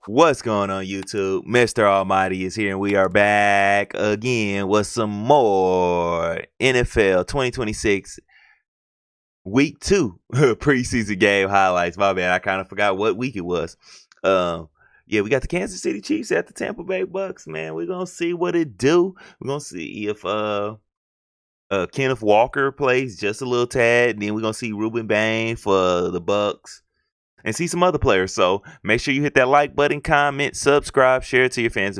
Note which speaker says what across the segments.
Speaker 1: What's going on, YouTube? Mr. Almighty is here, and we are back again with some more NFL 2026 Week 2 preseason game highlights. My bad, I kind of forgot what week it was. Yeah, we got the Kansas City Chiefs at the Tampa Bay Bucks, man. We're going to see what it do. We're going to see if Kenneth Walker plays just a little tad. Then we're going to see Ruben Bain for the Bucks. And see some other players. So make sure you hit that like button, comment, subscribe, share it to your fans,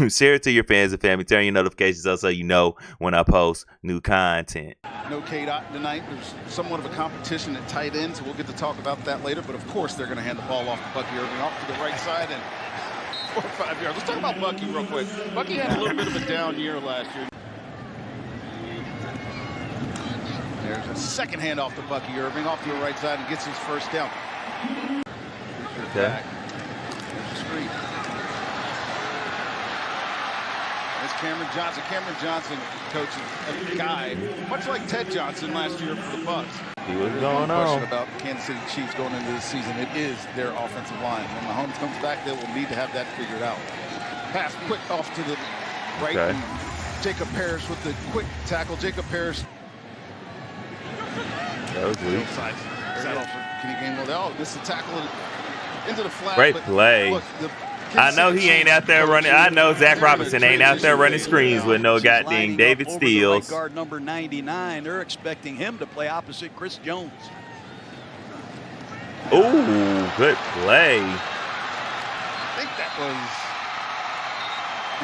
Speaker 1: share it to your fans and family. Turn your notifications on so you know when I post new content.
Speaker 2: No K-Dot tonight. There's somewhat of a competition at tight end, so we'll get to talk about that later. But of course, they're going to hand the ball off to Bucky Irving off to the right side and 4 or 5 yards. Let's talk about Bucky real quick. Bucky had a little bit of a down year last year. There's a second handoff to Bucky Irving off to the right side and gets his first down.
Speaker 1: Okay.
Speaker 2: There's the screen. It's Cameron Johnson. Cameron Johnson coaches a guy much like Ted Johnson last year for the Bucks.
Speaker 1: See what's
Speaker 2: There's
Speaker 1: going
Speaker 2: no question
Speaker 1: on.
Speaker 2: about the Kansas City Chiefs going into this season. It is their offensive line. When Mahomes comes back, they will need to have that figured out. Pass quick off to the right.
Speaker 1: Okay.
Speaker 2: And Jacob Parrish with the quick tackle. Jacob Parrish.
Speaker 1: That was weak.
Speaker 2: Sides. Settle for Kenny Gainwell. Oh, this is a tackle into the flat.
Speaker 1: Great play.
Speaker 2: Look,
Speaker 1: I know he ain't out there running. I know Zach Robinson ain't out there running screens with no goddamn David Steele.
Speaker 3: Guard number 99. They're expecting him to play opposite Chris Jones.
Speaker 1: Ooh, good play.
Speaker 2: I think that was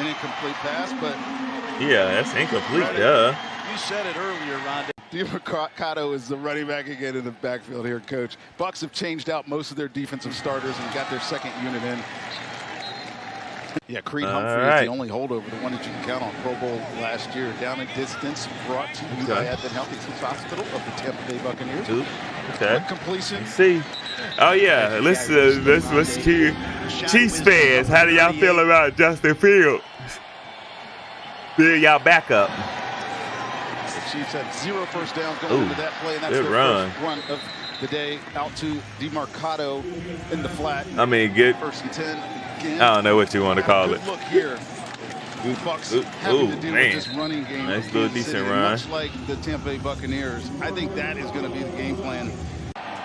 Speaker 2: an incomplete pass, but
Speaker 1: Yeah, that's incomplete, duh.
Speaker 3: You said it earlier, Rondé.
Speaker 2: DiMercato is the running back again in the backfield here, Coach. Bucks have changed out most of their defensive starters and got their second unit in. Yeah, Creed Humphrey is the only holdover, the one that you can count on. Pro Bowl last year, down in distance, brought to you by Advent Health Hospital of the Tampa Bay Buccaneers.
Speaker 1: Ooh, okay.
Speaker 2: Quick completion.
Speaker 1: Let's see. Oh yeah, let's keep Chiefs fans. How do y'all feel about Justin Fields? Feel y'all back up.
Speaker 2: The Chiefs had 0 first downs going into that play, and that's
Speaker 1: good
Speaker 2: their
Speaker 1: run.
Speaker 2: first run of the day. Out to DiMercato in the flat.
Speaker 1: I mean, good.
Speaker 2: 1st and 10 again.
Speaker 1: I don't know what you want to call
Speaker 2: Good
Speaker 1: it.
Speaker 2: look here. The Bucks having to deal with this running game.
Speaker 1: Nice
Speaker 2: of
Speaker 1: little
Speaker 2: Kansas
Speaker 1: decent
Speaker 2: City,
Speaker 1: run.
Speaker 2: Much like the Tampa Bay Buccaneers. I think that is going to be the game plan.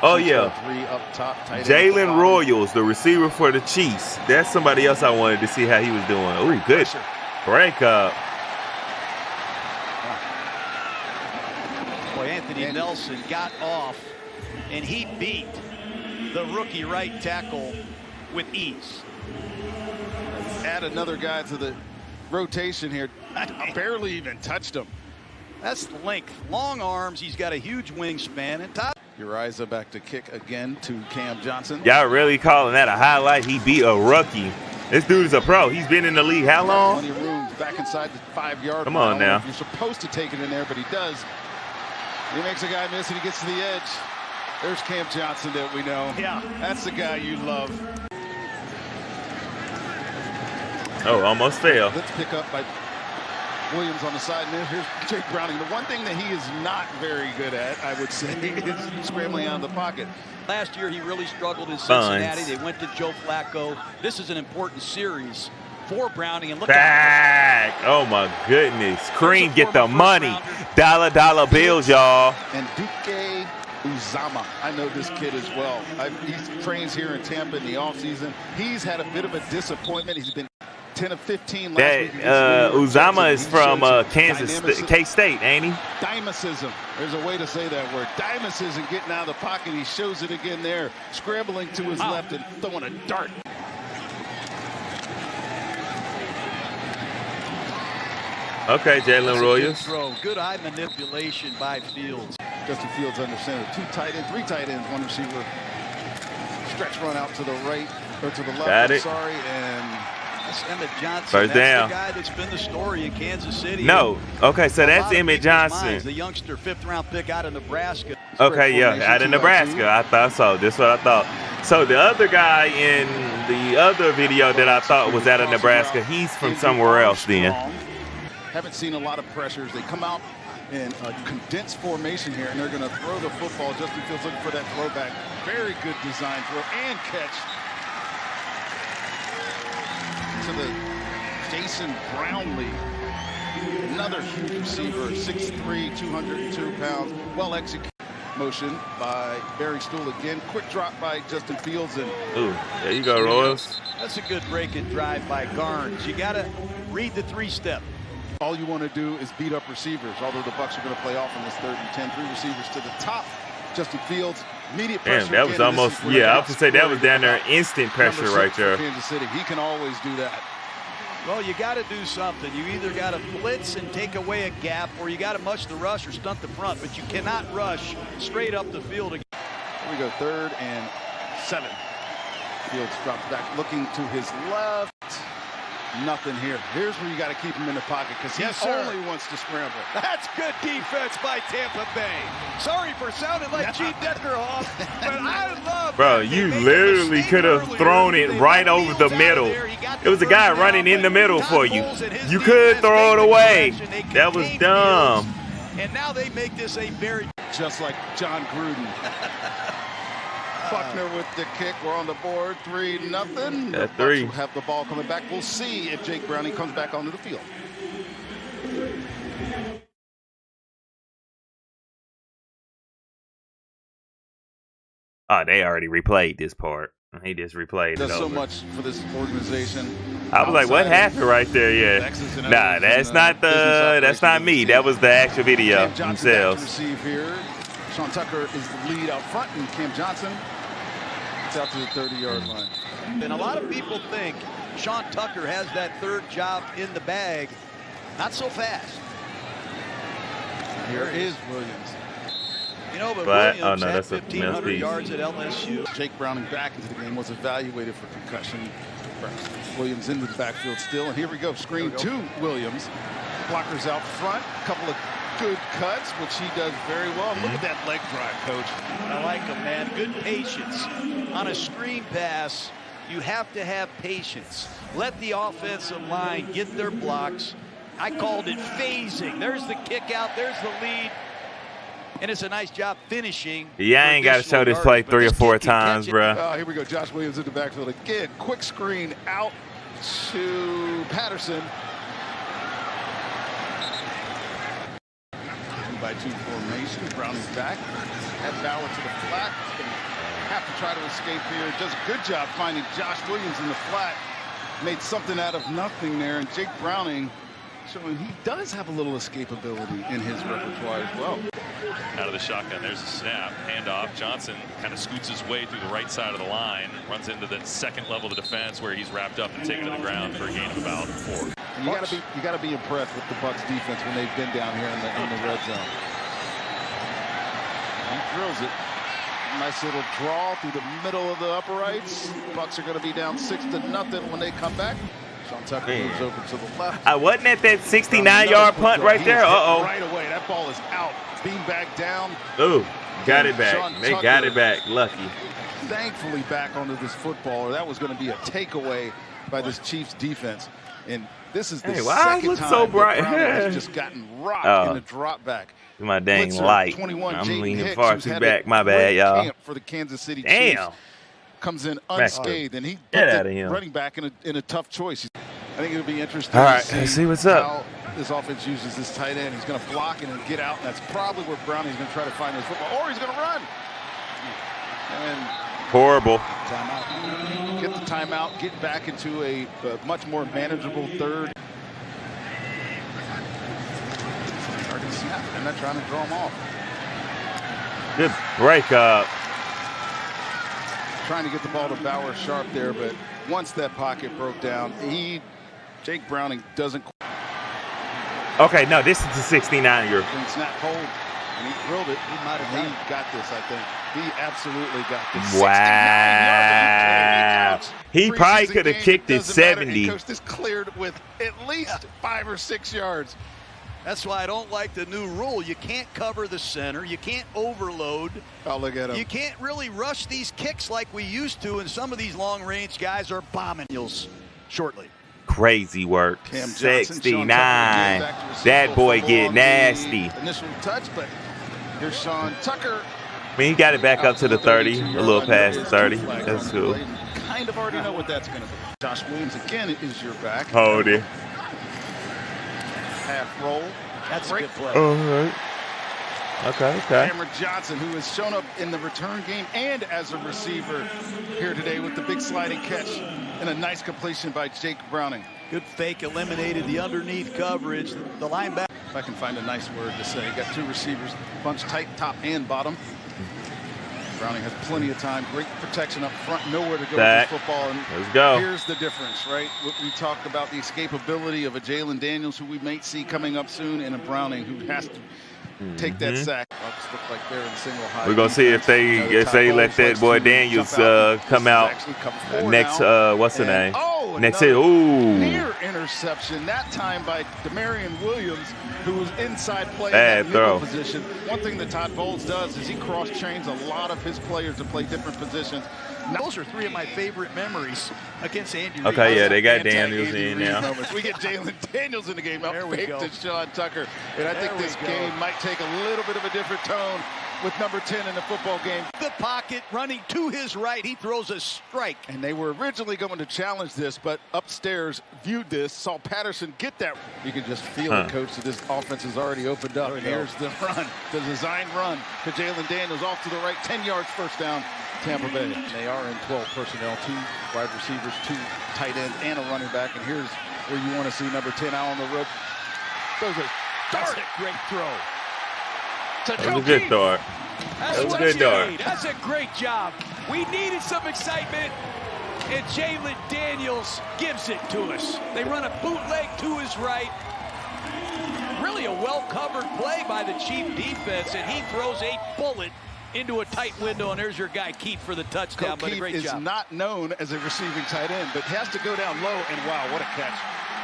Speaker 1: Oh yeah.
Speaker 2: 3 up top. Tight end
Speaker 1: Jalen Royals, the receiver for the Chiefs. That's somebody else I wanted to see how he was doing. Ooh, good break up.
Speaker 3: Boy, Anthony Nelson got off, and he beat the rookie right tackle with ease.
Speaker 2: Add another guy to the rotation here. I barely even touched him.
Speaker 3: That's the length. Long arms. He's got a huge wingspan. And Todd.
Speaker 2: Uriza back to kick again to Cam Johnson.
Speaker 1: Y'all really calling that a highlight? He beat a rookie. This dude is a pro. He's been in the league how long?
Speaker 2: Plenty of room back inside the 5-yard.
Speaker 1: Come on now.
Speaker 2: You're supposed to take it in there, but he does. He makes a guy miss and he gets to the edge. There's Cam Johnson that we know.
Speaker 3: Yeah.
Speaker 2: That's the guy you love.
Speaker 1: Oh, almost failed.
Speaker 2: Let's pick up by Williams on the side. And here's Jake Browning. The one thing that he is not very good at, I would say, is scrambling out of the pocket.
Speaker 3: Last year, he really struggled in Cincinnati. They went to Joe Flacco. This is an important series for Browning. And look
Speaker 1: back. Oh my goodness. Cream, get the money. Dollar bills, y'all.
Speaker 2: And Duke Uzama. I know this kid as well. He trains here in Tampa in the offseason. He's had a bit of a disappointment. He's been 10 of 15 last week.
Speaker 1: Uzama is from Kansas, K-State, ain't he?
Speaker 2: Dynamism. There's a way to say that word. Dynamism getting out of the pocket. He shows it again there. Scrambling to his left and throwing a dart.
Speaker 1: Okay, Jalen Royals.
Speaker 3: Good eye manipulation by Fields.
Speaker 2: Justin Fields under center. 3 tight ends, 1 receiver. Stretch run out to the right or to the left.
Speaker 1: Got it.
Speaker 2: Sorry, and
Speaker 3: that's Emmett Johnson.
Speaker 1: First down.
Speaker 3: That's the guy that's been the story in Kansas City.
Speaker 1: No. Okay, so that's Emmett Johnson.
Speaker 3: The youngster 5th-round pick out of Nebraska.
Speaker 1: Okay, yeah, out of Nebraska. I thought so. That's what I thought. So the other guy in the other video that I thought was out of Nebraska, he's from somewhere else then.
Speaker 2: Haven't seen a lot of pressures. They come out in a condensed formation here, and they're going to throw the football. Justin Fields looking for that throwback. Very good design throw and catch. to the Jason Brownlee. Another huge receiver, 6'3", 202 pounds. Well executed motion by Barry Stool again. Quick drop by Justin Fields. And
Speaker 1: ooh, there you go, Royals.
Speaker 3: That's a good break and drive by Garnes. You got to read the three-step.
Speaker 2: All you want to do is beat up receivers, although the Bucs are going to play off on this 3rd and 10. 3 receivers to the top. Justin Fields, immediate pressure.
Speaker 1: Damn, that was almost, yeah, I have to say that was down there, instant pressure right there.
Speaker 2: Kansas City, he can always do that.
Speaker 3: Well, you got to do something. You either got to blitz and take away a gap, or you got to mush the rush or stunt the front, but you cannot rush straight up the field again.
Speaker 2: Here we go, 3rd and 7. Fields drops back, looking to his left. Nothing here. Here's where you got to keep him in the pocket because he only wants to scramble.
Speaker 3: That's good defense by Tampa Bay. Sorry for sounding like Gene Deckerhoff, but I love.
Speaker 1: Bro, you literally could have thrown it right over the middle. It was a guy running in the middle for you. You could throw it away. That was dumb.
Speaker 3: And now they make this a very
Speaker 2: just like John Gruden. Buckner with the kick. We're on the board, 3-0.
Speaker 1: That's 3.
Speaker 2: We'll have the ball coming back. We'll see if Jake Browning comes back onto the field.
Speaker 1: Oh, they already replayed this part. He just replayed it.
Speaker 2: Does so
Speaker 1: over.
Speaker 2: much for this organization.
Speaker 1: I was like, what happened right there? Yeah. Nah, that's not the. That's not me. That was the actual video themselves.
Speaker 2: Receive here. Sean Tucker is the lead out front, and Cam Johnson gets out to the 30-yard line.
Speaker 3: And a lot of people think Sean Tucker has that 3rd job in the bag. Not so fast.
Speaker 2: Here is Williams.
Speaker 3: You know, but Williams
Speaker 1: oh no,
Speaker 3: had
Speaker 1: that's
Speaker 3: 1,500 yards at LSU.
Speaker 2: Jake Browning back into the game, was evaluated for concussion. Williams into the backfield still, and here we go. Screen to Williams. Blockers out front. A couple of good cuts, which he does very well. Look at that leg drive, Coach.
Speaker 3: I like him, man. Good patience. On a screen pass, you have to have patience. Let the offensive line get their blocks. I called it phasing. There's the kick out. There's the lead. And it's a nice job finishing.
Speaker 1: Yeah, I ain't got to show this play 3 or 4 times, bro.
Speaker 2: Here we go. Josh Williams in the backfield again. Quick screen out to Patterson. 2-by-2 formation. Browning's back. At Bauer to the flat. He's going to have to try to escape here. Does a good job finding Josh Williams in the flat. Made something out of nothing there. And Jake Browning showing he does have a little escapability in his repertoire as well.
Speaker 4: Out of the shotgun, there's a snap, handoff. Johnson kind of scoots his way through the right side of the line, runs into the second level of the defense where he's wrapped up and taken to the ground for a gain of about 4.
Speaker 2: You gotta be impressed with the Bucs defense when they've been down here in the red zone. He drills it. Nice little draw through the middle of the uprights. Bucs are going to be down 6-0 when they come back. Sean Tucker moves over to the left.
Speaker 1: I wasn't at that 69-yard punt right there. Uh-oh.
Speaker 2: Right away. That ball is out. Beanbag down.
Speaker 1: Ooh, got it back. They got it back. Lucky.
Speaker 2: Thankfully back onto this football. That was going to be a takeaway by this Chiefs defense. And this is the second time
Speaker 1: so bright.
Speaker 2: Has just gotten rocked in the drop back.
Speaker 1: My dang
Speaker 2: Blitzer,
Speaker 1: light.
Speaker 2: 21,
Speaker 1: I'm
Speaker 2: Jaden
Speaker 1: leaning
Speaker 2: Hicks,
Speaker 1: far too back. My bad, y'all.
Speaker 2: For the Kansas City Chiefs.
Speaker 1: Damn.
Speaker 2: Comes in unscathed, and he
Speaker 1: Get
Speaker 2: put
Speaker 1: out
Speaker 2: the
Speaker 1: of him.
Speaker 2: running back in a tough choice. I think it'll be interesting.
Speaker 1: All right,
Speaker 2: to
Speaker 1: let's see what's up.
Speaker 2: How this offense uses this tight end. He's going to block it and get out, and that's probably where Browning's going to try to find his football, or he's going to run. And
Speaker 1: horrible.
Speaker 2: Timeout. Get the timeout. Get back into a much more manageable third. Target snap. I'm not trying to throw him off.
Speaker 1: Good break up.
Speaker 2: Trying to get the ball to Bauer sharp there, but once that pocket broke down, Jake Browning doesn't.
Speaker 1: Okay, no, this is the 69er.
Speaker 2: Snap hold, and he drilled it. He got this, I think. He absolutely got this.
Speaker 1: Wow. He probably could have kicked it 70.
Speaker 2: Coach, this cleared with at least 5 or 6 yards.
Speaker 3: That's why I don't like the new rule. You can't cover the center. You can't overload.
Speaker 2: Oh, look at him.
Speaker 3: You can't really rush these kicks like we used to, and some of these long-range guys are bombing heels shortly.
Speaker 1: Crazy work.
Speaker 2: Cam
Speaker 1: 69. That boy get nasty.
Speaker 2: Initial touch, but here's Sean Tucker.
Speaker 1: I mean, he got it back up to the 30, a little past the 30. That's cool.
Speaker 2: Kind of already know what that's going to be. Josh Williams again is your back.
Speaker 1: Hold it.
Speaker 2: Half roll.
Speaker 3: That's a good play.
Speaker 1: All right. Okay.
Speaker 2: Cameron Johnson, who has shown up in the return game and as a receiver here today with the big sliding catch and a nice completion by Jake Browning.
Speaker 3: Good fake, eliminated the underneath coverage. The linebacker.
Speaker 2: If I can find a nice word to say. Got two receivers, bunched tight, top and bottom. Browning has plenty of time. Great protection up front. Nowhere to go with this football. And
Speaker 1: let's go.
Speaker 2: Here's the difference, right? We talk about the escapability of a Jalen Daniels, who we might see coming up soon, and a Browning who has to take that sack. Bucks look like they're in single high.
Speaker 1: We're gonna see if they let that boy Daniels come out next. What's the name? Next hit. Ooh.
Speaker 2: Near interception that time by Demarion Williams, who was inside play in
Speaker 1: Bad
Speaker 2: that
Speaker 1: throw.
Speaker 2: nickel position. One thing that Todd Bowles does is he cross-trains a lot of his players to play different positions.
Speaker 3: Those are three of my favorite memories against Andy Reid.
Speaker 1: Okay, yeah, they got Daniels in now.
Speaker 2: We get Jalen Daniels in the game.
Speaker 3: There we go.
Speaker 2: To Sean Tucker. And I think this game might take a little bit of a different tone with number 10 in the football game.
Speaker 3: The pocket running to his right. He throws a strike.
Speaker 2: And they were originally going to challenge this, but upstairs viewed this, saw Patterson get that. You can just feel it, Coach, that this offense has already opened up. And here's the run, the design run to Jalen Daniels off to the right, 10 yards first down, Tampa Bay. They are in 12 personnel, 2 wide receivers, 2 tight ends, and a running back. And here's where you want to see number 10 out on the rope.
Speaker 3: That's a great throw.
Speaker 1: That was a good throw.
Speaker 3: That was a good throw. That's a great job. We needed some excitement, and Jalen Daniels gives it to us. They run a bootleg to his right. Really a well-covered play by the Chief defense, and he throws a bullet into a tight window, and there's your guy Keith for the touchdown. But a great job.
Speaker 2: Is not known as a receiving tight end, but has to go down low, and wow, what a catch.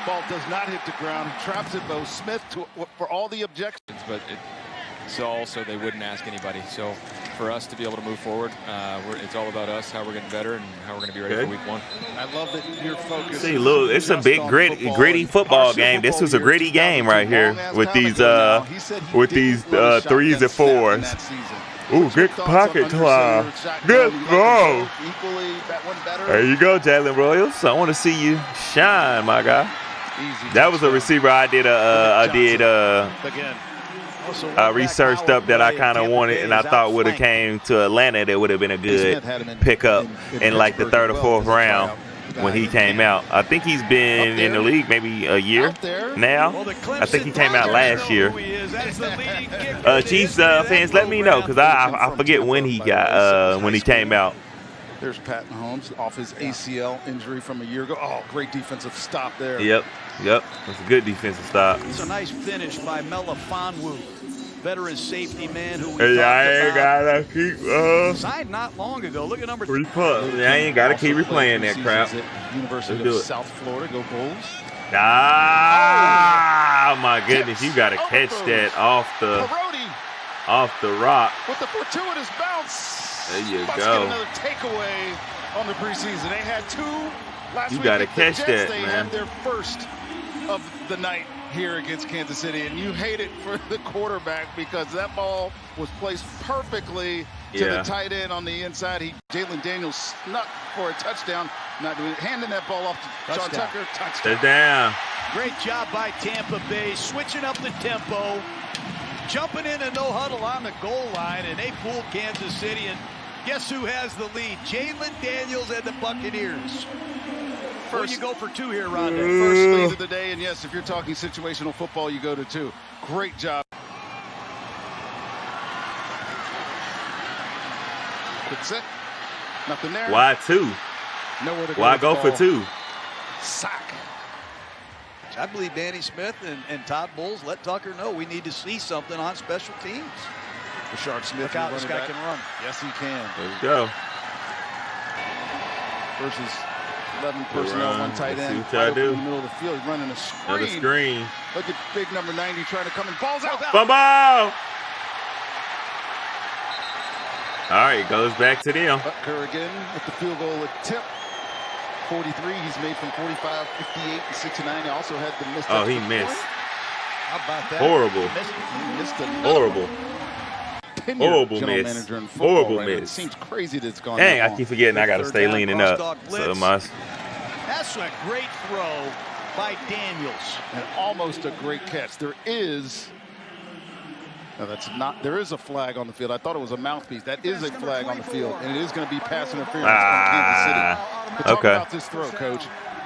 Speaker 2: Ball does not hit the ground. He traps it, Bo Smith, for all the objections.
Speaker 5: But so also they wouldn't ask anybody. So for us to be able to move forward, it's all about us, how we're getting better, and how we're going to be ready for week 1.
Speaker 2: I love that you're focused.
Speaker 1: See, look, it's a big gritty football game. This was a gritty game right here with these 3s and 4s. Ooh, good pocket climb. Good throw. There you go, Jalen Williams. I want to see you shine, my guy. That was a receiver I researched up that I kind of wanted, and I thought would have came to Atlanta. That would have been a good pickup in like the 3rd or 4th round when he came out. I think he's been in the league maybe a year now. I think he came out last year. Chiefs fans, let me know, because I forget when he came out.
Speaker 2: There's Pat Mahomes off his ACL injury from a year ago. Oh, great defensive stop there.
Speaker 1: Yep. That's a good defensive stop.
Speaker 3: It's a nice finish by Melifonwu, veteran safety man who
Speaker 1: gotta keep
Speaker 3: signed not long ago. Look at number
Speaker 1: 3 putt. I ain't gotta keep replaying that crap.
Speaker 2: University of South Florida, go Bulls.
Speaker 1: Oh my goodness, you gotta catch that off the rock.
Speaker 2: With the fortuitous bounce.
Speaker 1: There you
Speaker 2: Bucks
Speaker 1: go.
Speaker 2: Get another takeaway on the preseason. They had 2 last week.
Speaker 1: You gotta catch that,
Speaker 2: They
Speaker 1: man.
Speaker 2: had their first of the night here against Kansas City, and you hate it for the quarterback because that ball was placed perfectly to the tight end on the inside. Jalen Daniels snuck for a touchdown, not doing it, handing that ball off to Sean Tucker.
Speaker 1: Touchdown.
Speaker 3: Great job by Tampa Bay, switching up the tempo, jumping in a no huddle on the goal line, and they fooled Kansas City. And guess who has the lead? Jalen Daniels and the Buccaneers. First, you go for 2 here, Rondo.
Speaker 2: First lead of the day, and yes, if you're talking situational football, you go to 2. Great job. Good set. Nothing there.
Speaker 1: Why 2?
Speaker 2: Nowhere to go.
Speaker 1: Why go for 2?
Speaker 2: Sack.
Speaker 3: I believe Danny Smith and Todd Bowles let Tucker know we need to see something on special teams.
Speaker 2: Rashard Smith.
Speaker 3: Look out, this guy can run.
Speaker 2: Yes, he can.
Speaker 1: There you go.
Speaker 2: Versus 11 personnel, 1 tight end.
Speaker 1: See what I do.
Speaker 2: In the middle of the field, he's running a screen.
Speaker 1: Another screen.
Speaker 2: Look at big number 90 trying to come in. Ball's out.
Speaker 1: Ball. All right, goes back to them.
Speaker 2: Tucker again with the field goal attempt. 43. He's made from 45, 58, and 69. He also had the missed.
Speaker 1: Oh, he missed.
Speaker 2: How about that?
Speaker 1: Horrible.
Speaker 2: He missed
Speaker 1: Horrible.
Speaker 2: Horrible
Speaker 1: miss.
Speaker 2: Manager in football,
Speaker 1: Horrible
Speaker 2: right?
Speaker 1: miss.
Speaker 2: It seems crazy that it's gone.
Speaker 1: Dang, I keep forgetting I got to stay leaning up. So
Speaker 3: That's a great throw by Daniels.
Speaker 2: And almost a great catch. There is a flag on the field. I thought it was a mouthpiece. That is a flag on the field, and it is going to be pass interference on Kansas City. But talk about this throw, Coach.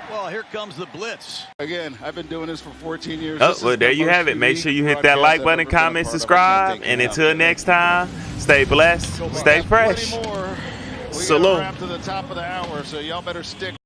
Speaker 3: Well, here comes the blitz.
Speaker 2: Again, I've been doing this for 14 years.
Speaker 1: Oh, well, there you have it. Make sure you hit that like button, comment, subscribe. And until next time, stay blessed, stay fresh.
Speaker 2: We got
Speaker 1: Salute.
Speaker 2: to the top of the hour, so y'all better stick.